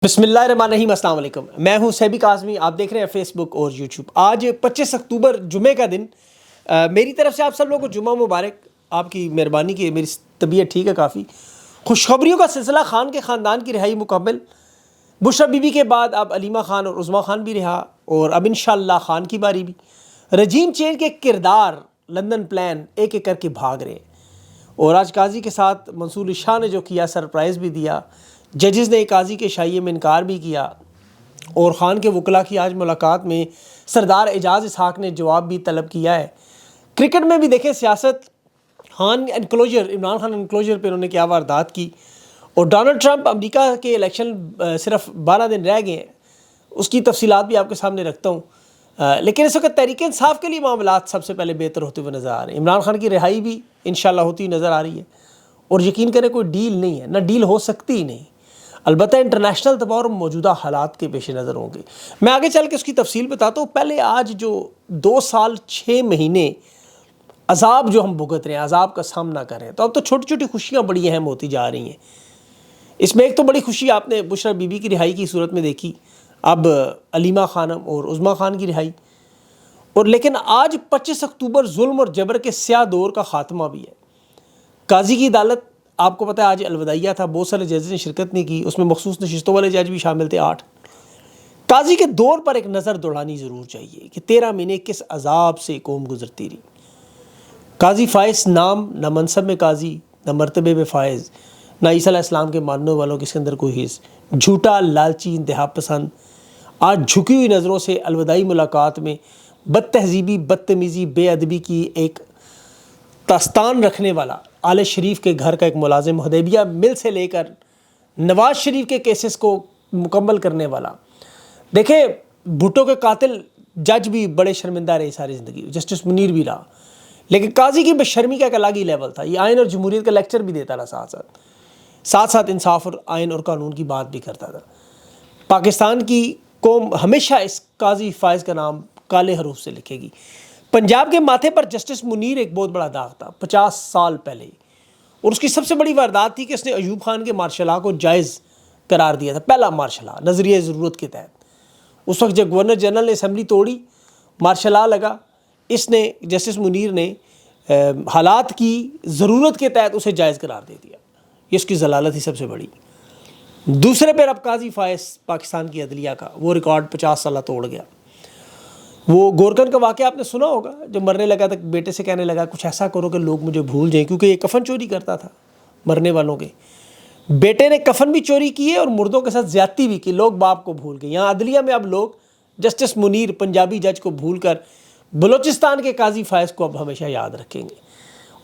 بسم اللہ الرحمن الرحیم، السلام علیکم۔ میں ہوں سیبی کاظمی، آپ دیکھ رہے ہیں فیس بک اور یوٹیوب۔ آج 25 اکتوبر جمعے کا دن، میری طرف سے آپ سب لوگوں کو جمعہ مبارک۔ آپ کی مہربانی کی میری طبیعت ٹھیک ہے کافی۔ خوشخبریوں کا سلسلہ، خان کے خاندان کی رہائی مکمل۔ بشریٰ بی بی کے بعد اب علیمہ خان اور عظمیٰ خان بھی رہا، اور اب انشاءاللہ خان کی باری بھی۔ رجیم چینج کے کردار لندن پلان ایک ایک کر کے بھاگ رہے ہیں، اور آج قاضی کے ساتھ منصور علی شاہ نے جو کیا، سرپرائز بھی دیا۔ ججز نے قاضی کے شائعے میں انکار بھی کیا، اور خان کے وکلاء کی آج ملاقات میں سردار اعجاز اسحاق نے جواب بھی طلب کیا ہے۔ کرکٹ میں بھی دیکھیں سیاست، خان انکلوجر، عمران خان انکلوجر پہ انہوں نے کیا واردات کی، اور ڈونلڈ ٹرمپ، امریکہ کے الیکشن صرف 12 دن رہ گئے ہیں، اس کی تفصیلات بھی آپ کے سامنے رکھتا ہوں۔ لیکن اس وقت تحریک انصاف کے لیے معاملات سب سے پہلے بہتر ہوتے ہوئے نظر آ رہے ہیں۔ عمران خان کی رہائی بھی انشاءاللہ ہوتی نظر آ رہی ہے، اور یقین کریں کوئی ڈیل نہیں ہے، نہ ڈیل ہو سکتی ہی نہیں، البتہ انٹرنیشنل دباؤ اور موجودہ حالات کے پیش نظر ہوں گے۔ میں آگے چل کے اس کی تفصیل بتاتا ہوں۔ پہلے آج جو 2 سال 6 مہینے عذاب جو ہم بھگت رہے ہیں، عذاب کا سامنا کر رہے ہیں، تو اب تو چھوٹی چھوٹی خوشیاں بڑی اہم ہوتی جا رہی ہیں۔ اس میں ایک تو بڑی خوشی آپ نے بشریٰ بی بی کی رہائی کی صورت میں دیکھی، اب علیمہ خانم اور عظمیٰ خان کی رہائی، اور لیکن آج 25 اکتوبر ظلم اور جبر کے سیاہ دور کا خاتمہ بھی ہے۔ قاضی کی عدالت، آپ کو پتہ ہے آج الوداعیہ تھا، بہت سارے ججز نے شرکت نہیں کی، اس میں مخصوص نشستوں والے جج بھی شامل تھے 8۔ قاضی کے دور پر ایک نظر دوڑانی ضرور چاہیے کہ 13 مہینے کس عذاب سے قوم گزرتی رہی۔ قاضی فائز نام، نہ منصب میں قاضی، نہ مرتبے میں فائز، نہ عیسیٰ علیہ السلام کے ماننے والوں کے اس کے اندر کوئی حص، جھوٹا، لالچی، انتہا پسند، آج جھکی ہوئی نظروں سے الوداعی ملاقات میں بد تہذیبی، بدتمیزی، بے ادبی کی ایک داستان رکھنے والا، آل شریف کے گھر کا ایک ملازم، حدیبیہ مل سے لے کر نواز شریف کے کیسز کو مکمل کرنے والا۔ دیکھیں بھٹو کے قاتل جج بھی بڑے شرمندہ رہے ساری زندگی، جسٹس منیر بھی رہا، لیکن قاضی کی بے شرمی کا ایک الگ ہی لیول تھا۔ یہ آئین اور جمہوریت کا لیکچر بھی دیتا رہا، ساتھ ساتھ انصاف اور آئین اور قانون کی بات بھی کرتا تھا۔ پاکستان کی قوم ہمیشہ اس قاضی فائز کا نام کالے حروف سے لکھے گی۔ پنجاب کے ماتھے پر جسٹس منیر ایک بہت بڑا داغ تھا 50 سال پہلے، اور اس کی سب سے بڑی واردات تھی کہ اس نے ایوب خان کے مارشل لا کو جائز قرار دیا تھا، پہلا مارشل لا نظریہ ضرورت کے تحت۔ اس وقت جب گورنر جنرل نے اسمبلی توڑی، مارشل لا لگا، اس نے جسٹس منیر نے حالات کی ضرورت کے تحت اسے جائز قرار دے دیا۔ یہ اس کی ضلالت ہی سب سے بڑی۔ دوسرے پہ اب قاضی فائز پاکستان کی عدلیہ کا وہ ریکارڈ 50 سالہ توڑ گیا۔ وہ گورکن کا واقعہ آپ نے سنا ہوگا، جب مرنے لگا تک بیٹے سے کہنے لگا کچھ ایسا کرو کہ لوگ مجھے بھول جائیں، کیونکہ یہ کفن چوری کرتا تھا مرنے والوں کے۔ بیٹے نے کفن بھی چوری کیے اور مردوں کے ساتھ زیادتی بھی کی، لوگ باپ کو بھول گئے۔ یہاں عدلیہ میں اب لوگ جسٹس منیر پنجابی جج کو بھول کر بلوچستان کے قاضی فائز کو اب ہمیشہ یاد رکھیں گے،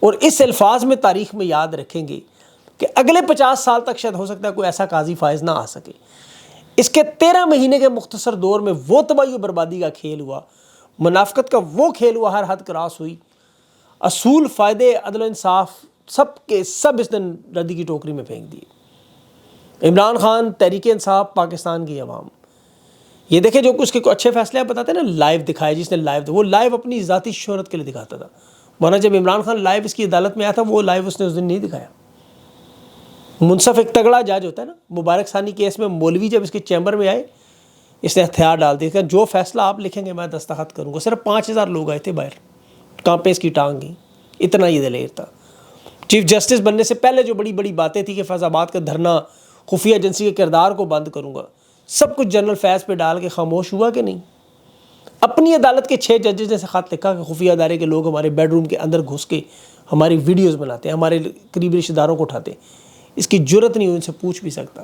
اور اس الفاظ میں تاریخ میں یاد رکھیں گے کہ اگلے 50 سال تک شاید ہو سکتا ہے کوئی ایسا قاضی فائز نہ آ سکے۔ اس کے 13 مہینے کے مختصر دور میں وہ تباہی و بربادی کا کھیل ہوا، منافقت کا وہ کھیل ہوا، ہر حد کراس ہوئی، اصول، فائدے، عدل و انصاف سب کے سب اس نے ردی کی ٹوکری میں پھینک دیے۔ عمران خان، تحریک انصاف، پاکستان کی عوام، یہ دیکھیں جو کچھ کے اچھے فیصلے آپ بتاتے ہیں نا، لائیو دکھائے، جس نے لائیو، وہ لائیو اپنی ذاتی شہرت کے لیے دکھاتا تھا، ورنہ جب عمران خان لائیو اس کی عدالت میں آیا تھا، وہ لائیو اس نے اس دن نہیں دکھایا۔ منصف ایک تگڑا جج ہوتا ہے نا، مبارک ثانی کیس میں مولوی جب اس کے چیمبر میں آئے، اس نے ہتھیار ڈال دیا کہ جو فیصلہ آپ لکھیں گے میں دستخط کروں گا۔ صرف 5000 لوگ آئے تھے باہر، کانپے اس کی ٹانگ گئی، اتنا یہ دلیر تھا۔ چیف جسٹس بننے سے پہلے جو بڑی بڑی باتیں تھیں کہ فیض آباد کا دھرنا، خفیہ ایجنسی کے کردار کو بند کروں گا، سب کچھ جنرل فیض پہ ڈال کے خاموش ہوا کہ نہیں؟ اپنی عدالت کے 6 ججز نے خط لکھا کہ خفیہ ادارے کے لوگ ہمارے بیڈ روم کے اندر گھس کے ہماری ویڈیوز بناتے ہیں، ہمارے قریبی رشتہ داروں کو اٹھاتے ہیں، اس کی جرت نہیں ہوئی، ان سے پوچھ بھی سکتا۔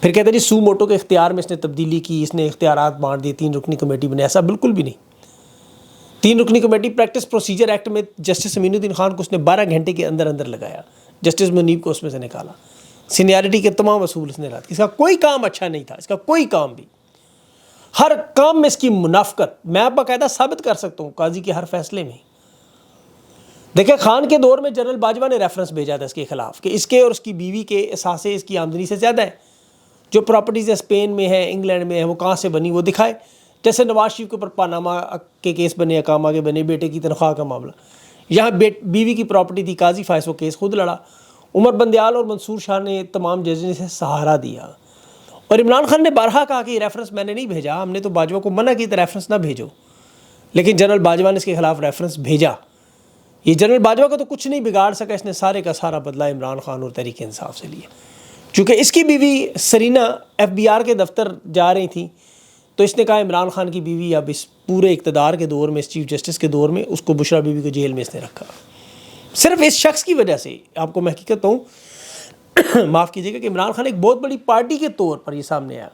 پھر کہتے ہیں جی سو موٹو کے اختیار میں اس نے تبدیلی کی، اس نے اختیارات بانٹ دیے، 3 رکنی کمیٹی بنے۔ ایسا بالکل بھی نہیں۔ 3 رکنی کمیٹی پریکٹس پروسیجر ایکٹ میں جسٹس امین الدین خان کو اس نے 12 گھنٹے کے اندر اندر لگایا، جسٹس منیب کو اس میں سے نکالا، سینیارٹی کے تمام اصول اس نے رد کیے۔ اس کا کوئی کام اچھا نہیں تھا، اس کا کوئی کام بھی، ہر کام میں اس کی منافقت میں باقاعدہ ثابت کر سکتا ہوں قاضی کے ہر فیصلے میں۔ دیکھیں خان کے دور میں جنرل باجوہ نے ریفرنس بھیجا تھا اس کے خلاف کہ اس کے اور اس کی بیوی کے اثاثے اس کی آمدنی سے زیادہ ہیں، جو پراپرٹیز اسپین میں ہے، انگلینڈ میں ہے، وہ کہاں سے بنی وہ دکھائے۔ جیسے نواز شریف کے اوپر پاناما کے کیس بنے، اقامہ کے بنے، بیٹے کی تنخواہ کا معاملہ، یہاں بیوی کی پراپرٹی تھی، قاضی فائز وہ کیس خود لڑا۔ عمر بندیال اور منصور شاہ نے تمام ججز سے سہارا دیا، اور عمران خان نے بارہا کہا کہ یہ ریفرنس میں نے نہیں بھیجا، ہم نے تو باجوہ کو منع کی تھا ریفرنس نہ بھیجو، لیکن جنرل باجوہ نے اس کے خلاف ریفرنس بھیجا۔ یہ جنرل باجوہ کا تو کچھ نہیں بگاڑ سکا، اس نے سارے کا سارا بدلہ عمران خان اور تحریک انصاف سے لیا۔ چونکہ اس کی بیوی سرینا FBR کے دفتر جا رہی تھیں، تو اس نے کہا عمران خان کی بیوی اب اس پورے اقتدار کے دور میں، اس چیف جسٹس کے دور میں، اس کو بشرا بیوی کو جیل میں اس نے رکھا، صرف اس شخص کی وجہ سے۔ آپ کو میں حقیقت ہوں معاف کیجیے گا کہ عمران خان ایک بہت بڑی پارٹی کے طور پر یہ سامنے آیا،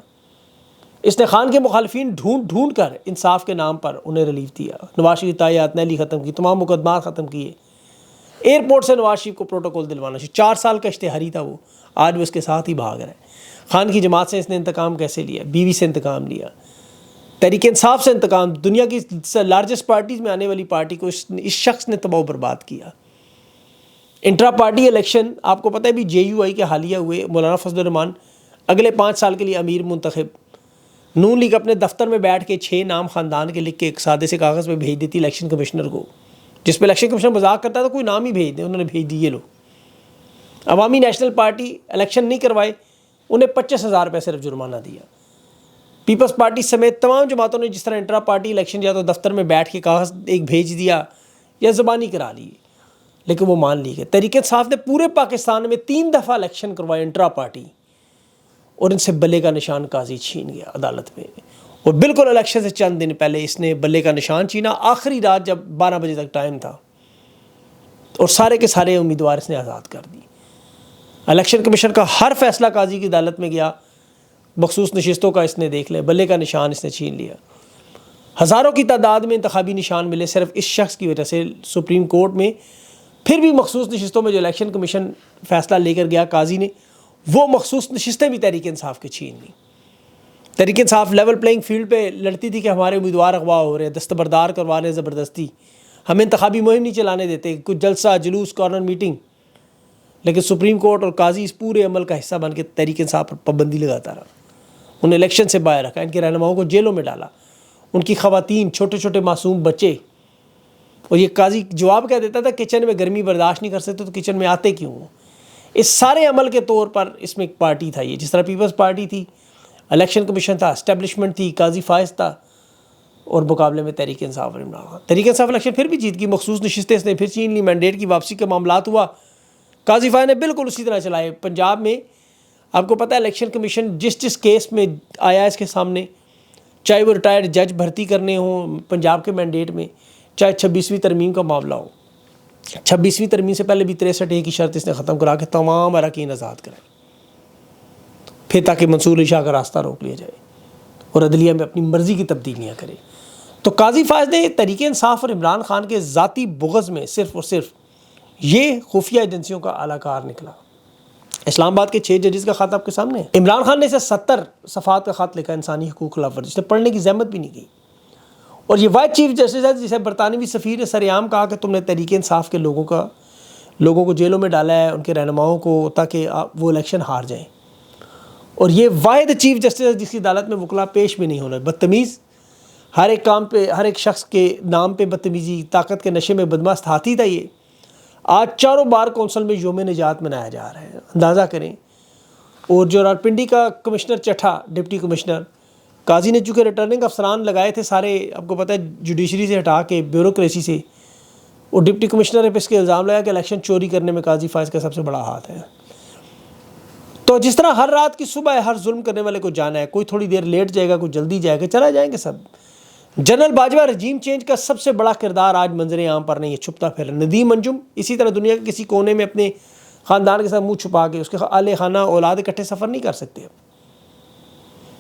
اس نے خان کے مخالفین ڈھونڈ کر انصاف کے نام پر انہیں ریلیف دیا، نواز شریف تائیات نیلی ختم کی، تمام مقدمات ختم کیے، ایئرپورٹ سے نواز شریف کو پروٹوکول دلوانا چاہیے، 4 سال کا اشتہاری تھا وہ، آج وہ اس کے ساتھ ہی بھاگ رہا ہے۔ خان کی جماعت سے اس نے انتقام کیسے لیا؟ بیوی سے انتقام لیا، تحریک انصاف سے انتقام، دنیا کی لارجسٹ پارٹیز میں آنے والی پارٹی کو اس شخص نے تباہ و برباد کیا۔ انٹرا پارٹی الیکشن آپ کو پتہ ہے بھی JUI کے حالیہ ہوئے، مولانا فضل الرحمان اگلے 5 سال کے لیے امیر منتخب، نون لیگ اپنے دفتر میں بیٹھ کے 6 نام خاندان کے لکھ کے ایک سادے سے کاغذ پہ بھیج دیتی الیکشن کمشنر کو، جس پہ الیکشن کمشنر مذاق کرتا تھا کوئی نام ہی بھیج دیں، انہوں نے بھیج دیے لو۔ عوامی نیشنل پارٹی الیکشن نہیں کروائے، انہیں 25,000 روپے صرف جرمانہ دیا۔ پیپلز پارٹی سمیت تمام جماعتوں نے جس طرح انٹرا پارٹی الیکشن یا تو دفتر میں بیٹھ کے کاغذ ایک بھیج دیا یا زبانی کرا لی، لیکن وہ مان لی گئی۔ تحریک انصاف نے پورے پاکستان میں 3 دفعہ الیکشن کروائے انٹرا پارٹی، اور ان سے بلے کا نشان قاضی چھین گیا عدالت میں، اور بالکل الیکشن سے چند دن پہلے اس نے بلے کا نشان چھینا، آخری رات جب 12 بجے تک ٹائم تھا، اور سارے کے سارے امیدوار اس نے آزاد کر دی۔ الیکشن کمیشن کا ہر فیصلہ قاضی کی عدالت میں گیا، مخصوص نشستوں کا اس نے دیکھ لیا، بلے کا نشان اس نے چھین لیا۔ ہزاروں کی تعداد میں انتخابی نشان ملے صرف اس شخص کی وجہ سے سپریم کورٹ میں، پھر بھی مخصوص نشستوں میں جو الیکشن کمیشن فیصلہ لے کر گیا قاضی نے، وہ مخصوص نشستیں بھی تحریک انصاف کے چھین لی۔ Tehreek Insaf level playing field پہ لڑتی تھی کہ ہمارے امیدوار اغوا ہو رہے ہیں، دستبردار کروا رہے ہیں زبردستی، ہم انتخابی مہم نہیں چلانے دیتے، کچھ جلسہ جلوس کارنر میٹنگ، لیکن سپریم کورٹ اور قاضی اس پورے عمل کا حصہ بن کے تحریک انصاف پر پابندی لگاتا رہا، انہیں الیکشن سے باہر رکھا، ان کے رہنماؤں کو جیلوں میں ڈالا، ان کی خواتین، چھوٹے چھوٹے معصوم بچے۔ اور یہ قاضی جواب کیا دیتا تھا، کچن میں گرمی برداشت نہیں کر سکتے تو کچن میں آتے کیوں ہو؟ اس سارے عمل کے طور پر اس میں ایک پارٹی تھا، یہ جس طرح پیپلز پارٹی تھی، الیکشن کمیشن تھا، اسٹیبلشمنٹ تھی، قاضی فائز تھا، اور مقابلے میں تحریک انصاف اور عمران خان۔ تحریک انصاف الیکشن پھر بھی جیت گئی، مخصوص نشستیں اس نے پھر چھین لی، مینڈیٹ کی واپسی کا معاملات ہوا، قاضی فائز نے بالکل اسی طرح چلائے۔ پنجاب میں آپ کو پتہ ہے الیکشن کمیشن جس کیس میں آیا اس کے سامنے، چاہے وہ ریٹائرڈ جج بھرتی کرنے ہوں پنجاب کے مینڈیٹ میں، چاہے 26ویں ترمیم کا معاملہ ہو، 26ویں ترمیم سے پہلے بھی 63A کی شرط اس نے ختم کرا کے تمام اراکین آزاد کرائے، پھر تاکہ منصور علی شاہ کا راستہ روک لیا جائے اور عدلیہ میں اپنی مرضی کی تبدیلیاں کرے۔ تو قاضی فائز نے تحریک انصاف اور عمران خان کے ذاتی بغض میں صرف اور صرف یہ خفیہ ایجنسیوں کا اعلی کار نکلا۔ اسلام آباد کے 6 ججز کا خط آپ کے سامنے ہے، عمران خان نے اسے 70 صفحات کا خط لکھا، انسانی حقوق خلاف ورزی، اس نے پڑھنے کی زحمت بھی نہیں کی، اور یہ واحد چیف جسٹس ہے جسے برطانوی سفیر نے سرعام کہا کہ تم نے تحریک انصاف کے لوگوں کو جیلوں میں ڈالا ہے، ان کے رہنماؤں کو، تاکہ وہ الیکشن ہار جائیں، اور یہ واحد چیف جسٹس ہے جس کی عدالت میں وکلا پیش بھی نہیں ہونا، بدتمیز، ہر ایک کام پہ، ہر ایک شخص کے نام پہ بدتمیزی، طاقت کے نشے میں بدمست ہاتھی تھا یہ۔ آج 4 بار کونسل میں یوم نجات منایا جا رہا ہے، اندازہ کریں۔ اور جو راولپنڈی کا کمشنر چٹھا، ڈپٹی کمشنر، قاضی نے چونکہ ریٹرننگ افسران لگائے تھے سارے، آپ کو پتہ ہے جوڈیشری سے ہٹا کے بیوروکریسی سے، اور ڈپٹی کمشنر نے اس کے الزام لگایا کہ الیکشن چوری کرنے میں قاضی فائز کا سب سے بڑا ہاتھ ہے۔ تو جس طرح ہر رات کی صبح ہر ظلم کرنے والے کو جانا ہے، کوئی تھوڑی دیر لیٹ جائے گا، کوئی جلدی جائے گا، چلا جائیں گے سب۔ جنرل باجوہ رجیم چینج کا سب سے بڑا کردار آج منظر عام پر نہیں ہے، چھپتا پھر ندیم انجم اسی طرح دنیا کے کسی کونے میں اپنے خاندان کے ساتھ منہ چھپا کے، اس کے اہل خانہ اولاد اکٹھے سفر نہیں کر سکتے۔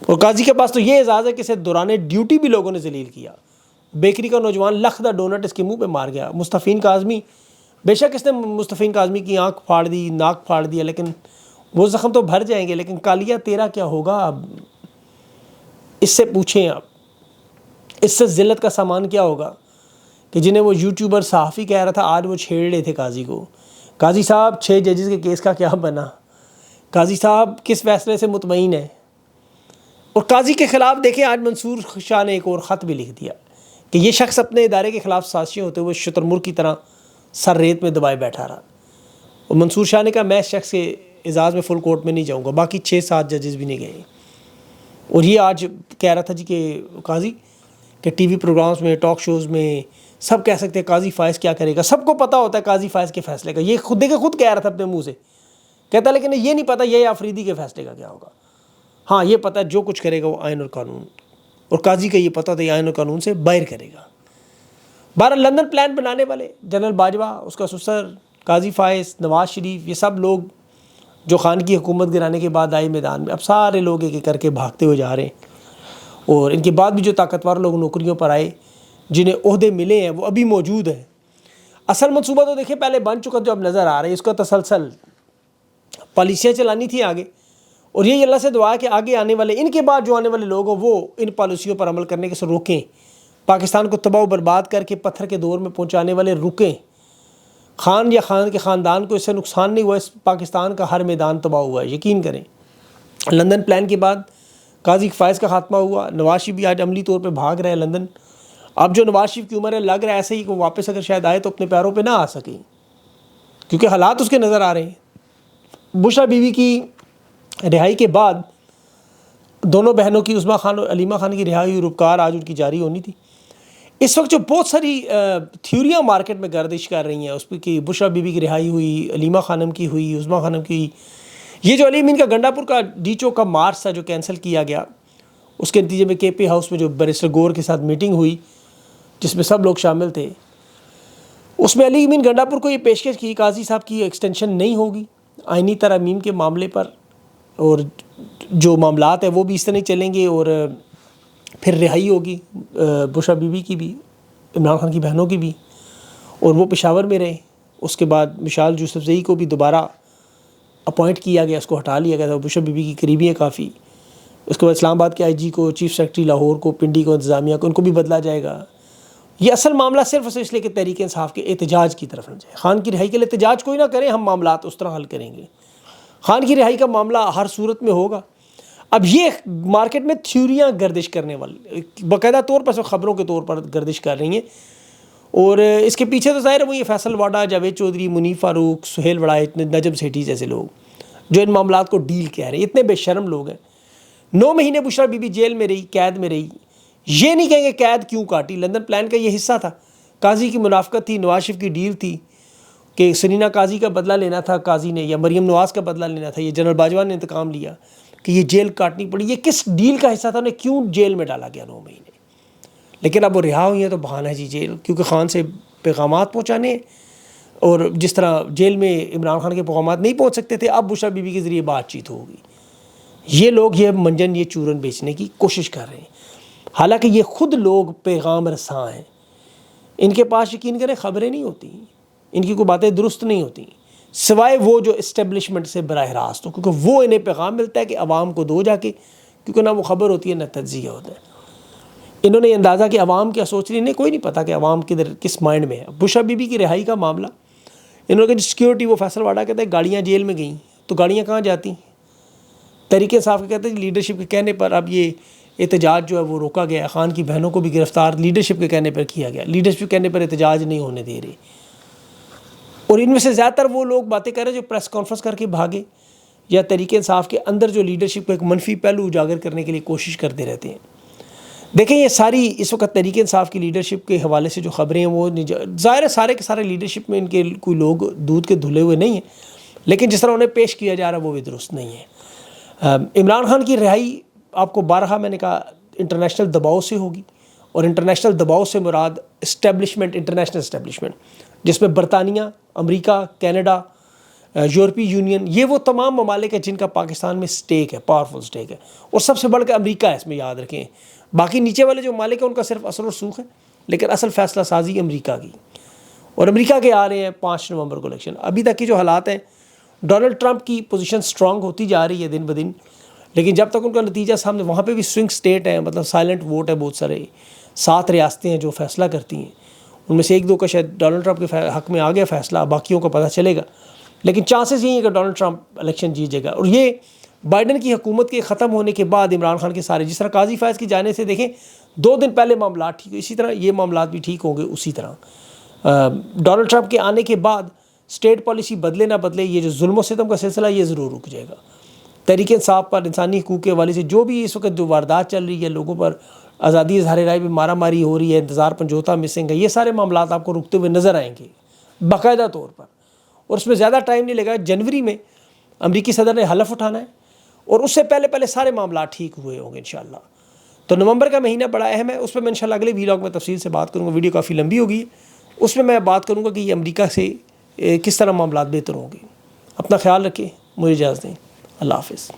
اور قاضی کے پاس تو یہ اعزاز ہے کہ اسے دوران ڈیوٹی بھی لوگوں نے ذلیل کیا۔ بیکری کا نوجوان لکھ دا ڈونٹ اس کے منہ پہ مار گیا۔ مصطفین کاظمی، بے شک اس نے مصطفین کاظمی کی آنکھ پھاڑ دی، ناک پھاڑ دیا، لیکن وہ زخم تو بھر جائیں گے، لیکن کالیا تیرا کیا ہوگا؟ اب اس سے پوچھیں، آپ اس سے ذلت کا سامان کیا ہوگا کہ جنہیں وہ یوٹیوبر صحافی کہہ رہا تھا، آج وہ چھیڑ رہے تھے قاضی کو۔ قاضی صاحب 6 ججز کے کیس کا کیا بنا؟ قاضی صاحب کس فیصلے سے مطمئن ہے؟ اور قاضی کے خلاف دیکھیں، آج منصور شاہ نے ایک اور خط بھی لکھ دیا کہ یہ شخص اپنے ادارے کے خلاف سازشیں ہوتے ہوئے شتر مرغ کی طرح سر ریت میں دبائے بیٹھا رہا۔ اور منصور شاہ نے کہا میں اس شخص کے اعزاز میں فل کورٹ میں نہیں جاؤں گا، باقی 6-7 ججز بھی نہیں گئے۔ اور یہ آج کہہ رہا تھا جی کہ قاضی کہ ٹی وی پروگرامز میں، ٹاک شوز میں سب کہہ سکتے ہیں قاضی فائز کیا کرے گا، سب کو پتہ ہوتا ہے قاضی فائز کے فیصلے کا، یہ خود دیکھے خود کہہ رہا تھا اپنے منہ سے، کہتا لیکن یہ نہیں پتہ یہ آفریدی کے فیصلے کا کیا ہوگا. ہاں یہ پتہ ہے جو کچھ کرے گا وہ آئین اور قانون، اور قاضی کا یہ پتہ تھا یہ آئین اور قانون سے باہر کرے گا. بہرحال لندن پلان بنانے والے جنرل باجوہ، اس کا سسر قاضی فائز، نواز شریف، یہ سب لوگ جو خان کی حکومت گرانے کے بعد آئے میدان میں، اب سارے لوگ ایک ایک کر کے بھاگتے ہوئے جا رہے ہیں. اور ان کے بعد بھی جو طاقتور لوگ نوکریوں پر آئے، جنہیں عہدے ملے ہیں، وہ ابھی موجود ہیں. اصل منصوبہ تو دیکھیں پہلے بن چکا جو اب نظر آ رہا ہے، اس کا تسلسل پالیسیاں چلانی تھی آگے، اور یہی اللہ سے دعا ہے کہ آگے آنے والے ان کے بعد جو آنے والے لوگ ہیں وہ ان پالیسیوں پر عمل کرنے سے روکیں، پاکستان کو تباہ و برباد کر کے پتھر کے دور میں پہنچانے والے رکیں. خان یا خان کے خاندان کو اس سے نقصان نہیں ہوا، اس پاکستان کا ہر میدان تباہ ہوا ہے، یقین کریں. لندن پلان کے بعد قاضی فائز کا خاتمہ ہوا. نواز شریف بھی آج عملی طور پہ بھاگ رہے ہیں لندن. اب جو نواز شریف کی عمر ہے، لگ رہا ہے ایسے ہی کہ واپس اگر شاید آئے تو اپنے پیروں پہ نہ آ سکیں، کیونکہ حالات اس کے نظر آ رہے ہیں. بشرا بیوی کی رہائی کے بعد دونوں بہنوں کی، عظمیٰ خان اور علیمہ خان کی رہائی ہوئی، روپکار آج ان کی جاری ہونی تھی. اس وقت جو بہت ساری تھیوریاں مارکیٹ میں گردش کر رہی ہیں اس پہ کہ بشرا بیوی کی رہائی ہوئی، علیمہ خانم کی ہوئی، عظمیٰ خانم کی. یہ جو علی امین کا گنڈا پور کا ڈیچو کا مارچ تھا جو کینسل کیا گیا، اس کے نتیجے میں کے پی ہاؤس میں جو بیرسٹر گور کے ساتھ میٹنگ ہوئی جس میں سب لوگ شامل تھے، اس میں علی امین گنڈا پور کو یہ پیشکش کی قاضی صاحب کی ایکسٹینشن نہیں ہوگی آئینی ترامیم کے معاملے پر، اور جو معاملات ہیں وہ بھی اس طرح چلیں گے، اور پھر رہائی ہوگی بشرا بیوی کی بھی، عمران خان کی بہنوں کی بھی، اور وہ پشاور میں رہے. اس کے بعد مشال یوسفزئی کو بھی دوبارہ اپوائنٹ کیا گیا، اس کو ہٹا لیا گیا تھا، بشرا بیوی کی قریبی ہیں کافی. اس کے بعد اسلام آباد کے آئی جی کو، چیف سیکرٹری لاہور کو، پنڈی کو، انتظامیہ کو، ان کو بھی بدلا جائے گا. یہ اصل معاملہ صرف اس لیے کہ تحریک انصاف کے احتجاج کی طرف نہ جائے. خان کی رہائی کے لیے احتجاج کوئی نہ کریں، ہم معاملات اس طرح حل کریں گے. خان کی رہائی کا معاملہ ہر صورت میں ہوگا. اب یہ مارکیٹ میں تھیوریاں گردش کرنے والی باقاعدہ طور پر خبروں کے طور پر گردش کر رہی ہیں، اور اس کے پیچھے تو ظاہر ہے وہ یہ فیصل واڈا، جاوید چودھری، منیف فاروق، سہیل وڑائچ، نجم سیٹھی جیسے لوگ جو ان معاملات کو ڈیل کہہ رہے ہیں. اتنے بے شرم لوگ ہیں. 9 مہینے بشرا بی بی جیل میں رہی، قید میں رہی. یہ نہیں کہیں گے قید کیوں کاٹی. لندن پلان کا یہ حصہ تھا. قاضی کی منافقت تھی، نواز شریف کی ڈیل تھی کہ سرینا قاضی کا بدلہ لینا تھا قاضی نے، یا مریم نواز کا بدلہ لینا تھا، یہ جنرل باجوہ نے انتقام لیا کہ یہ جیل کاٹنی پڑی. یہ کس ڈیل کا حصہ تھا؟ انہیں کیوں جیل میں ڈالا گیا 9 مہینے؟ لیکن اب وہ رہا ہوئی ہیں تو بہانہ ہے جی جیل، کیونکہ خان سے پیغامات پہنچانے، اور جس طرح جیل میں عمران خان کے پیغامات نہیں پہنچ سکتے تھے، اب بشرا بیوی کے ذریعے بات چیت ہوگی. یہ لوگ یہ منجن، یہ چورن بیچنے کی کوشش کر رہے ہیں، حالانکہ یہ خود لوگ پیغام رساں ہیں. ان کے پاس یقین کریں خبریں نہیں ہوتی، ان کی کوئی باتیں درست نہیں ہوتی، سوائے وہ جو اسٹیبلشمنٹ سے براہ راست ہو، کیونکہ وہ انہیں پیغام ملتا ہے کہ عوام کو دو جا کے، کیونکہ نہ وہ خبر ہوتی ہے نہ تجزیہ ہوتا ہے. انہوں نے اندازہ کہ عوام کیا سوچ رہی ہے، انہیں کوئی نہیں پتا کہ عوام کدھر کس مائنڈ میں ہے. بشرا بیوی کی رہائی کا معاملہ، انہوں نے کہا سیکیورٹی، وہ فیصل واڈا کہتا ہے گاڑیاں جیل میں گئیں تو گاڑیاں کہاں جاتی. تحریک انصاف کے کہتے ہیں لیڈرشپ کے کہنے پر اب یہ احتجاج جو ہے وہ روکا گیا. خان کی بہنوں کو بھی گرفتار لیڈرشپ کے کہنے پر کیا گیا. لیڈرشپ کے کہنے پر احتجاج نہیں ہونے دے رہے. اور ان میں سے زیادہ تر وہ لوگ باتیں کر رہے ہیں جو پریس کانفرنس کر کے بھاگے، یا تحریک انصاف کے اندر جو لیڈرشپ کو ایک منفی پہلو اجاگر کرنے کے لیے کوشش کرتے رہتے ہیں. دیکھیں یہ ساری اس وقت تحریک انصاف کی لیڈرشپ کے حوالے سے جو خبریں ہیں وہ ظاہر ہے سارے کے سارے لیڈرشپ میں ان کے کوئی لوگ دودھ کے دھلے ہوئے نہیں ہیں، لیکن جس طرح انہیں پیش کیا جا رہا ہے وہ بھی درست نہیں ہے. عمران خان کی رہائی آپ کو بارہا میں نے کہا انٹرنیشنل دباؤ سے ہوگی، اور انٹرنیشنل دباؤ سے مراد اسٹیبلشمنٹ، انٹرنیشنل اسٹیبلشمنٹ جس میں برطانیہ، امریکہ، کینیڈا، یورپی یونین، یہ وہ تمام ممالک ہیں جن کا پاکستان میں سٹیک ہے، پاورفل سٹیک ہے، اور سب سے بڑھ کر امریکہ ہے، اس میں یاد رکھیں. باقی نیچے والے جو ممالک ہیں ان کا صرف اثر و رسوخ ہے، لیکن اصل فیصلہ سازی امریکہ کی. اور امریکہ کے آ رہے ہیں 5 نومبر کو الیکشن. ابھی تک کے جو حالات ہیں، ڈونلڈ ٹرمپ کی پوزیشن سٹرانگ ہوتی جا رہی ہے دن بدن، لیکن جب تک ان کا نتیجہ سامنے، وہاں پہ بھی سوئنگ سٹیٹ ہے، مطلب سائلنٹ ووٹ ہے بہت سارے. 7 ریاستیں ہیں جو فیصلہ کرتی ہیں، ان میں سے 1-2 کا شاید ڈونلڈ ٹرمپ کے حق میں آ گیا فیصلہ، باقیوں کا پتہ چلے گا. لیکن چانسز یہی ہے کہ ڈونلڈ ٹرمپ الیکشن جیت جائے گا. اور یہ بائیڈن کی حکومت کے ختم ہونے کے بعد عمران خان کے سارے، جس طرح قاضی فائز کی جانے سے دیکھیں 2 دن پہلے معاملات ٹھیک ہوئے، اسی طرح یہ معاملات بھی ٹھیک ہوں گے. اسی طرح ڈونلڈ ٹرمپ کے آنے کے بعد اسٹیٹ پالیسی بدلے نہ بدلے، یہ جو ظلم و ستم کا سلسلہ یہ ضرور رک جائے گا. تحریک انصاف پر، انسانی حقوق کے حوالے سے جو بھی اس وقت جو واردات چل رہی ہے، لوگوں پر آزادی اظہار رائے پہ مارا ماری ہو رہی ہے، انتظار پنجوتا مسنگ ہے، یہ سارے معاملات آپ کو رکتے ہوئے نظر آئیں گے باقاعدہ طور پر. اور اس میں زیادہ ٹائم نہیں لگا. جنوری میں امریکی صدر نے حلف اٹھانا ہے اور اس سے پہلے پہلے سارے معاملات ٹھیک ہوئے ہوں گے انشاءاللہ. تو نومبر کا مہینہ بڑا اہم ہے، اس پہ میں انشاءاللہ اگلے ویلاگ میں تفصیل سے بات کروں گا. ویڈیو کافی لمبی ہوگی، اس میں میں بات کروں گا کہ یہ امریکہ سے کس طرح معاملات بہتر ہوں گے. اپنا خیال رکھیں، مجھے اجازت دیں. اللہ حافظ.